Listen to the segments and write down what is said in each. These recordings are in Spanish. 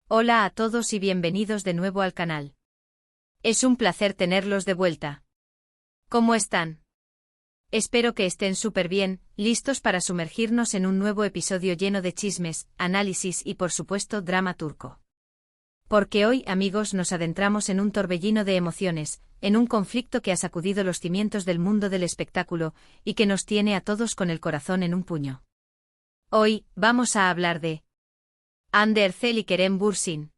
Hola a todos y bienvenidos de nuevo al canal. Es un placer tenerlos de vuelta. ¿Cómo están? Espero que estén súper bien, listos para sumergirnos en un nuevo episodio lleno de chismes, análisis y por supuesto drama turco. Porque hoy, amigos, nos adentramos en un torbellino de emociones, en un conflicto que ha sacudido los cimientos del mundo del espectáculo y que nos tiene a todos con el corazón en un puño. Hoy, vamos a hablar de Hande Erçel y Kerem Bürsin.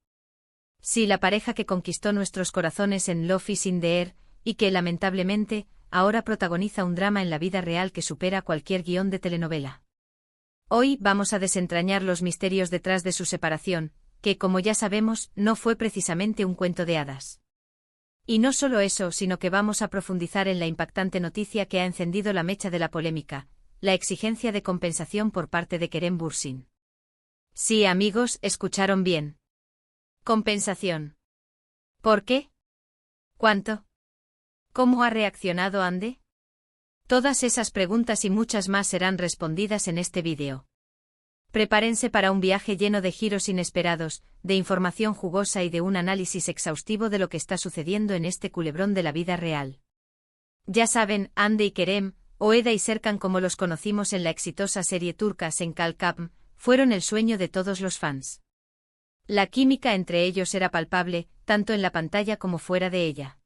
Sí, la pareja que conquistó nuestros corazones en Love is in the Air, y que, lamentablemente, ahora protagoniza un drama en la vida real que supera cualquier guión de telenovela. Hoy vamos a desentrañar los misterios detrás de su separación, que, como ya sabemos, no fue precisamente un cuento de hadas. Y no solo eso, sino que vamos a profundizar en la impactante noticia que ha encendido la mecha de la polémica, la exigencia de compensación por parte de Kerem Bürsin. Sí, amigos, escucharon bien. Compensación. ¿Por qué? ¿Cuánto? ¿Cómo ha reaccionado Hande? Todas esas preguntas y muchas más serán respondidas en este vídeo. Prepárense para un viaje lleno de giros inesperados, de información jugosa y de un análisis exhaustivo de lo que está sucediendo en este culebrón de la vida real. Ya saben, Hande y Kerem, o Eda y Serkan como los conocimos en la exitosa serie turca Senkalkam, fueron el sueño de todos los fans. La química entre ellos era palpable, tanto en la pantalla como fuera de ella.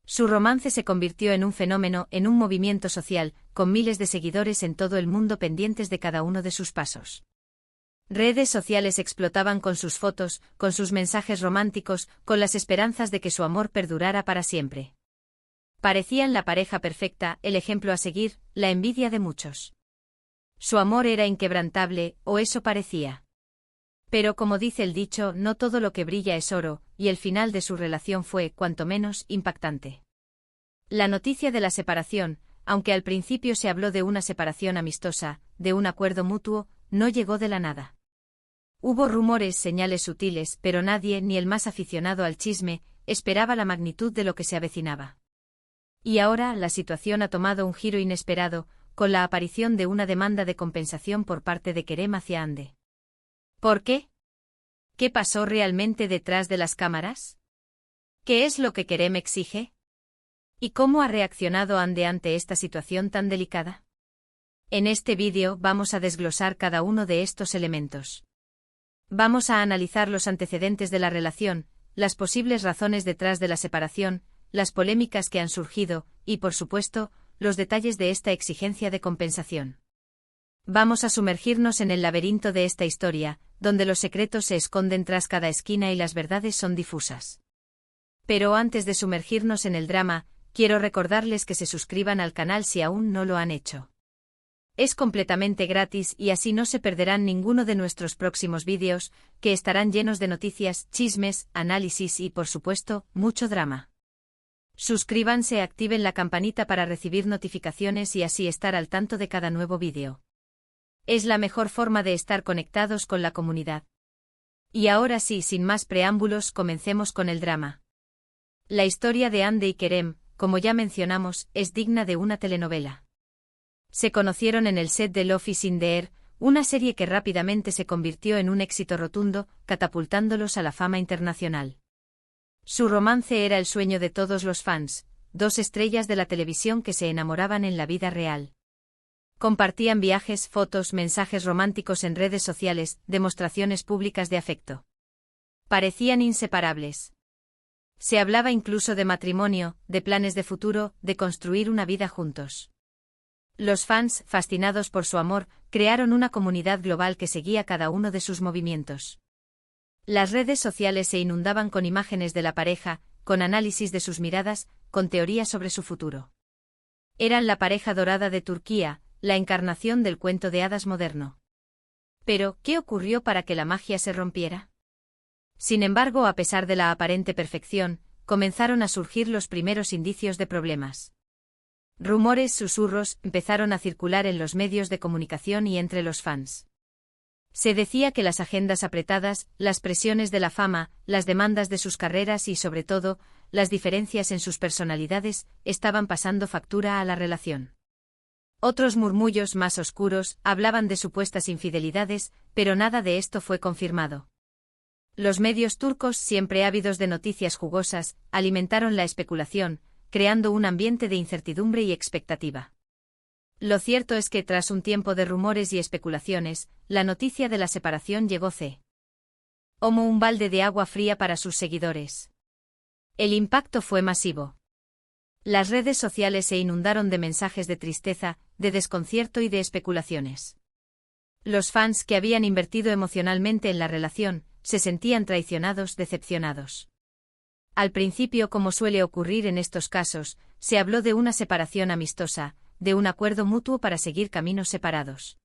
Su romance se convirtió en un fenómeno, en un movimiento social, con miles de seguidores en todo el mundo pendientes de cada uno de sus pasos. Redes sociales explotaban con sus fotos, con sus mensajes románticos, con las esperanzas de que su amor perdurara para siempre. Parecían la pareja perfecta, el ejemplo a seguir, la envidia de muchos. Su amor era inquebrantable, o eso parecía. Pero como dice el dicho, no todo lo que brilla es oro, y el final de su relación fue, cuanto menos, impactante. La noticia de la separación, aunque al principio se habló de una separación amistosa, de un acuerdo mutuo, no llegó de la nada. Hubo rumores, señales sutiles, pero nadie, ni el más aficionado al chisme, esperaba la magnitud de lo que se avecinaba. Y ahora, la situación ha tomado un giro inesperado, con la aparición de una demanda de compensación por parte de Kerem hacia Hande. ¿Por qué? ¿Qué pasó realmente detrás de las cámaras? ¿Qué es lo que Kerem exige? ¿Y cómo ha reaccionado Hande ante esta situación tan delicada? En este vídeo vamos a desglosar cada uno de estos elementos. Vamos a analizar los antecedentes de la relación, las posibles razones detrás de la separación, las polémicas que han surgido, y por supuesto, los detalles de esta exigencia de compensación. Vamos a sumergirnos en el laberinto de esta historia, donde los secretos se esconden tras cada esquina y las verdades son difusas. Pero antes de sumergirnos en el drama, quiero recordarles que se suscriban al canal si aún no lo han hecho. Es completamente gratis y así no se perderán ninguno de nuestros próximos vídeos, que estarán llenos de noticias, chismes, análisis y, por supuesto, mucho drama. Suscríbanse, activen la campanita para recibir notificaciones y así estar al tanto de cada nuevo vídeo. Es la mejor forma de estar conectados con la comunidad. Y ahora sí, sin más preámbulos, comencemos con el drama. La historia de Hande y Kerem, como ya mencionamos, es digna de una telenovela. Se conocieron en el set de Love is in the Air, una serie que rápidamente se convirtió en un éxito rotundo, catapultándolos a la fama internacional. Su romance era el sueño de todos los fans, dos estrellas de la televisión que se enamoraban en la vida real. Compartían viajes, fotos, mensajes románticos en redes sociales, demostraciones públicas de afecto. Parecían inseparables. Se hablaba incluso de matrimonio, de planes de futuro, de construir una vida juntos. Los fans, fascinados por su amor, crearon una comunidad global que seguía cada uno de sus movimientos. Las redes sociales se inundaban con imágenes de la pareja, con análisis de sus miradas, con teorías sobre su futuro. Eran la pareja dorada de Turquía, la encarnación del cuento de hadas moderno. Pero, ¿qué ocurrió para que la magia se rompiera? Sin embargo, a pesar de la aparente perfección, comenzaron a surgir los primeros indicios de problemas. Rumores, susurros, empezaron a circular en los medios de comunicación y entre los fans. Se decía que las agendas apretadas, las presiones de la fama, las demandas de sus carreras y, sobre todo, las diferencias en sus personalidades, estaban pasando factura a la relación. Otros murmullos más oscuros hablaban de supuestas infidelidades, pero nada de esto fue confirmado. Los medios turcos, siempre ávidos de noticias jugosas, alimentaron la especulación, creando un ambiente de incertidumbre y expectativa. Lo cierto es que tras un tiempo de rumores y especulaciones, la noticia de la separación llegó como un balde de agua fría para sus seguidores. El impacto fue masivo. Las redes sociales se inundaron de mensajes de tristeza, de desconcierto y de especulaciones. Los fans que habían invertido emocionalmente en la relación, se sentían traicionados, decepcionados. Al principio, como suele ocurrir en estos casos, se habló de una separación amistosa, de un acuerdo mutuo para seguir caminos separados.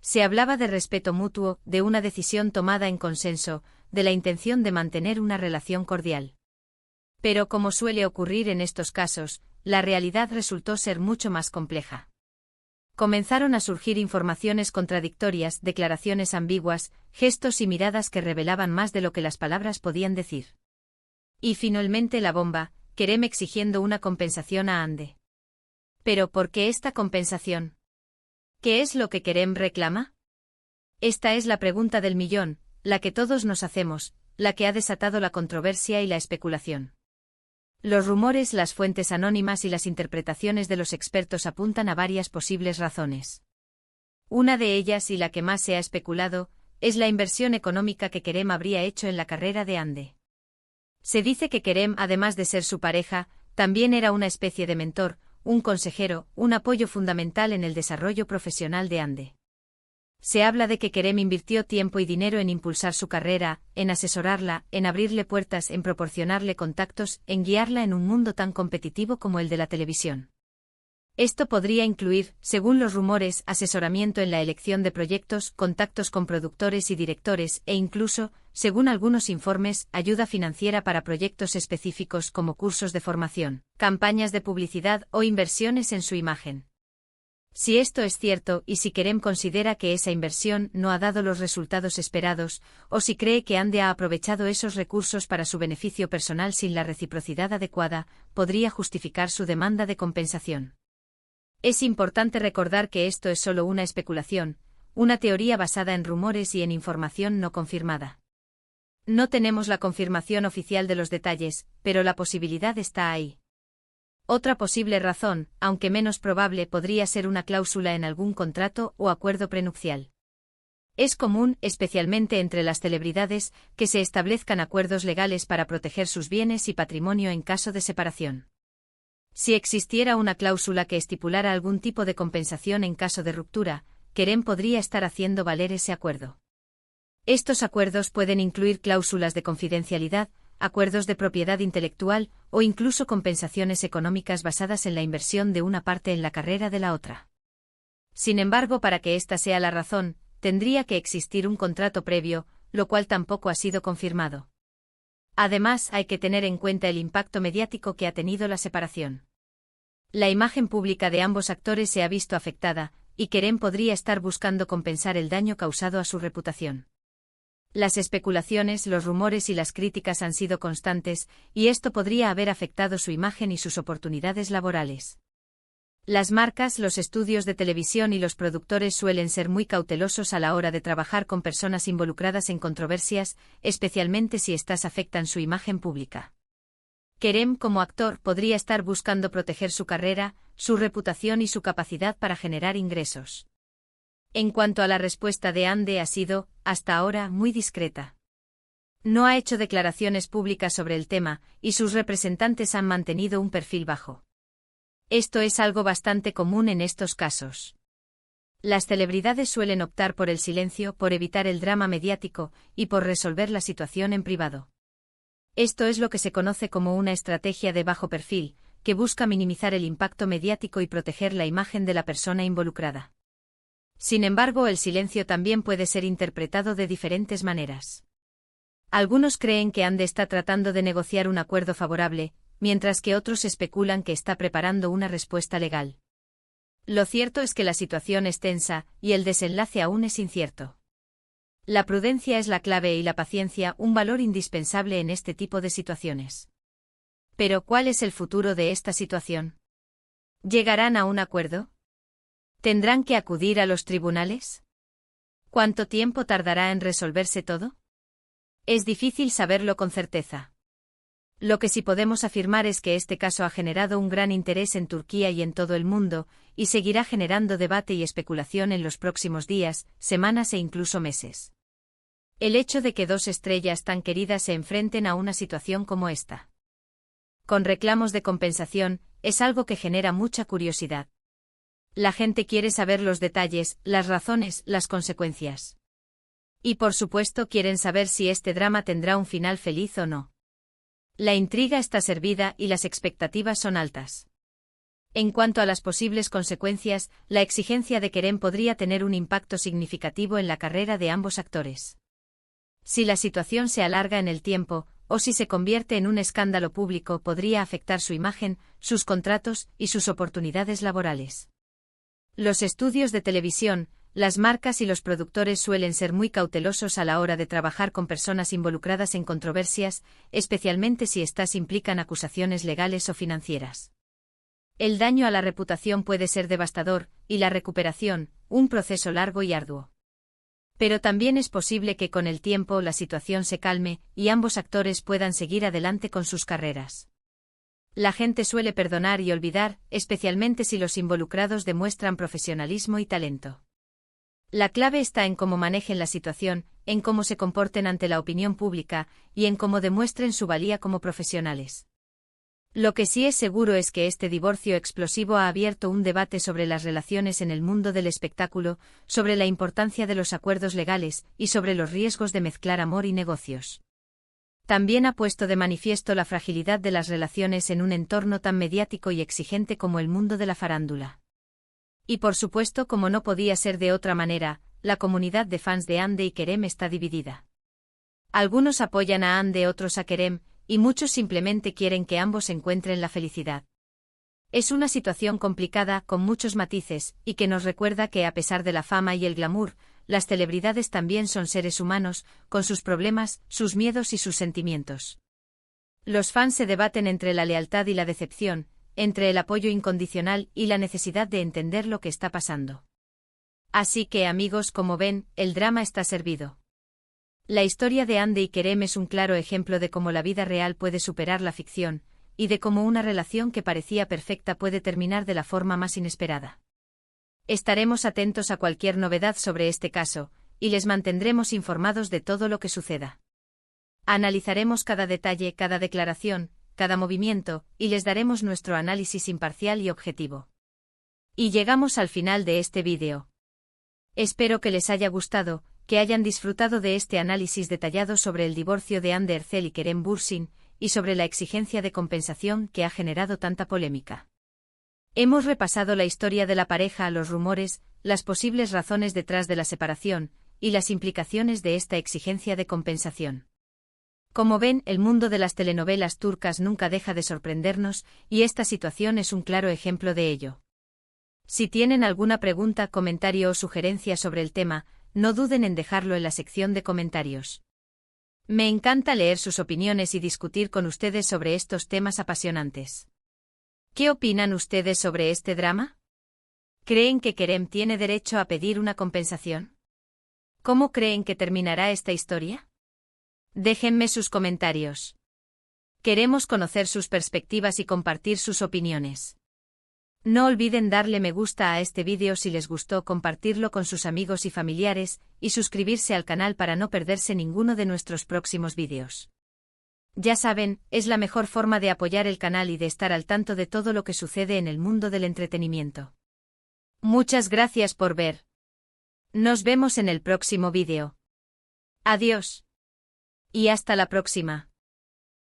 Se hablaba de respeto mutuo, de una decisión tomada en consenso, de la intención de mantener una relación cordial. Pero como suele ocurrir en estos casos, la realidad resultó ser mucho más compleja. Comenzaron a surgir informaciones contradictorias, declaraciones ambiguas, gestos y miradas que revelaban más de lo que las palabras podían decir. Y finalmente la bomba, Kerem exigiendo una compensación a Hande. ¿Pero por qué esta compensación? ¿Qué es lo que Kerem reclama? Esta es la pregunta del millón, la que todos nos hacemos, la que ha desatado la controversia y la especulación. Los rumores, las fuentes anónimas y las interpretaciones de los expertos apuntan a varias posibles razones. Una de ellas, y la que más se ha especulado, es la inversión económica que Kerem habría hecho en la carrera de Hande. Se dice que Kerem, además de ser su pareja, también era una especie de mentor, un consejero, un apoyo fundamental en el desarrollo profesional de Hande. Se habla de que Kerem invirtió tiempo y dinero en impulsar su carrera, en asesorarla, en abrirle puertas, en proporcionarle contactos, en guiarla en un mundo tan competitivo como el de la televisión. Esto podría incluir, según los rumores, asesoramiento en la elección de proyectos, contactos con productores y directores, e incluso, según algunos informes, ayuda financiera para proyectos específicos como cursos de formación, campañas de publicidad o inversiones en su imagen. Si esto es cierto, y si Kerem considera que esa inversión no ha dado los resultados esperados, o si cree que Hande ha aprovechado esos recursos para su beneficio personal sin la reciprocidad adecuada, podría justificar su demanda de compensación. Es importante recordar que esto es solo una especulación, una teoría basada en rumores y en información no confirmada. No tenemos la confirmación oficial de los detalles, pero la posibilidad está ahí. Otra posible razón, aunque menos probable, podría ser una cláusula en algún contrato o acuerdo prenupcial. Es común, especialmente entre las celebridades, que se establezcan acuerdos legales para proteger sus bienes y patrimonio en caso de separación. Si existiera una cláusula que estipulara algún tipo de compensación en caso de ruptura, Kerem podría estar haciendo valer ese acuerdo. Estos acuerdos pueden incluir cláusulas de confidencialidad, acuerdos de propiedad intelectual o incluso compensaciones económicas basadas en la inversión de una parte en la carrera de la otra. Sin embargo, para que esta sea la razón, tendría que existir un contrato previo, lo cual tampoco ha sido confirmado. Además, hay que tener en cuenta el impacto mediático que ha tenido la separación. La imagen pública de ambos actores se ha visto afectada, y Kerem podría estar buscando compensar el daño causado a su reputación. Las especulaciones, los rumores y las críticas han sido constantes, y esto podría haber afectado su imagen y sus oportunidades laborales. Las marcas, los estudios de televisión y los productores suelen ser muy cautelosos a la hora de trabajar con personas involucradas en controversias, especialmente si éstas afectan su imagen pública. Kerem, como actor, podría estar buscando proteger su carrera, su reputación y su capacidad para generar ingresos. En cuanto a la respuesta de Hande, ha sido, hasta ahora, muy discreta. No ha hecho declaraciones públicas sobre el tema, y sus representantes han mantenido un perfil bajo. Esto es algo bastante común en estos casos. Las celebridades suelen optar por el silencio, por evitar el drama mediático, y por resolver la situación en privado. Esto es lo que se conoce como una estrategia de bajo perfil, que busca minimizar el impacto mediático y proteger la imagen de la persona involucrada. Sin embargo, el silencio también puede ser interpretado de diferentes maneras. Algunos creen que Hande está tratando de negociar un acuerdo favorable, mientras que otros especulan que está preparando una respuesta legal. Lo cierto es que la situación es tensa, y el desenlace aún es incierto. La prudencia es la clave y la paciencia un valor indispensable en este tipo de situaciones. Pero, ¿cuál es el futuro de esta situación? ¿Llegarán a un acuerdo? ¿Tendrán que acudir a los tribunales? ¿Cuánto tiempo tardará en resolverse todo? Es difícil saberlo con certeza. Lo que sí podemos afirmar es que este caso ha generado un gran interés en Turquía y en todo el mundo, y seguirá generando debate y especulación en los próximos días, semanas e incluso meses. El hecho de que dos estrellas tan queridas se enfrenten a una situación como esta, con reclamos de compensación, es algo que genera mucha curiosidad. La gente quiere saber los detalles, las razones, las consecuencias. Y por supuesto quieren saber si este drama tendrá un final feliz o no. La intriga está servida y las expectativas son altas. En cuanto a las posibles consecuencias, la exigencia de Kerem podría tener un impacto significativo en la carrera de ambos actores. Si la situación se alarga en el tiempo, o si se convierte en un escándalo público, podría afectar su imagen, sus contratos y sus oportunidades laborales. Los estudios de televisión, las marcas y los productores suelen ser muy cautelosos a la hora de trabajar con personas involucradas en controversias, especialmente si éstas implican acusaciones legales o financieras. El daño a la reputación puede ser devastador, y la recuperación, un proceso largo y arduo. Pero también es posible que con el tiempo la situación se calme y ambos actores puedan seguir adelante con sus carreras. La gente suele perdonar y olvidar, especialmente si los involucrados demuestran profesionalismo y talento. La clave está en cómo manejen la situación, en cómo se comporten ante la opinión pública y en cómo demuestren su valía como profesionales. Lo que sí es seguro es que este divorcio explosivo ha abierto un debate sobre las relaciones en el mundo del espectáculo, sobre la importancia de los acuerdos legales y sobre los riesgos de mezclar amor y negocios. También ha puesto de manifiesto la fragilidad de las relaciones en un entorno tan mediático y exigente como el mundo de la farándula. Y por supuesto, como no podía ser de otra manera, la comunidad de fans de Hande y Kerem está dividida. Algunos apoyan a Hande, otros a Kerem, y muchos simplemente quieren que ambos encuentren la felicidad. Es una situación complicada, con muchos matices, y que nos recuerda que a pesar de la fama y el glamour, las celebridades también son seres humanos, con sus problemas, sus miedos y sus sentimientos. Los fans se debaten entre la lealtad y la decepción, entre el apoyo incondicional y la necesidad de entender lo que está pasando. Así que, amigos, como ven, el drama está servido. La historia de Hande y Kerem es un claro ejemplo de cómo la vida real puede superar la ficción, y de cómo una relación que parecía perfecta puede terminar de la forma más inesperada. Estaremos atentos a cualquier novedad sobre este caso, y les mantendremos informados de todo lo que suceda. Analizaremos cada detalle, cada declaración, cada movimiento, y les daremos nuestro análisis imparcial y objetivo. Y llegamos al final de este vídeo. Espero que les haya gustado, que hayan disfrutado de este análisis detallado sobre el divorcio de Hande Erçel y Kerem Bürsin, y sobre la exigencia de compensación que ha generado tanta polémica. Hemos repasado la historia de la pareja, los rumores, las posibles razones detrás de la separación, y las implicaciones de esta exigencia de compensación. Como ven, el mundo de las telenovelas turcas nunca deja de sorprendernos, y esta situación es un claro ejemplo de ello. Si tienen alguna pregunta, comentario o sugerencia sobre el tema, no duden en dejarlo en la sección de comentarios. Me encanta leer sus opiniones y discutir con ustedes sobre estos temas apasionantes. ¿Qué opinan ustedes sobre este drama? ¿Creen que Kerem tiene derecho a pedir una compensación? ¿Cómo creen que terminará esta historia? Déjenme sus comentarios. Queremos conocer sus perspectivas y compartir sus opiniones. No olviden darle me gusta a este vídeo si les gustó, compartirlo con sus amigos y familiares, y suscribirse al canal para no perderse ninguno de nuestros próximos vídeos. Ya saben, es la mejor forma de apoyar el canal y de estar al tanto de todo lo que sucede en el mundo del entretenimiento. Muchas gracias por ver. Nos vemos en el próximo vídeo. Adiós. Y hasta la próxima.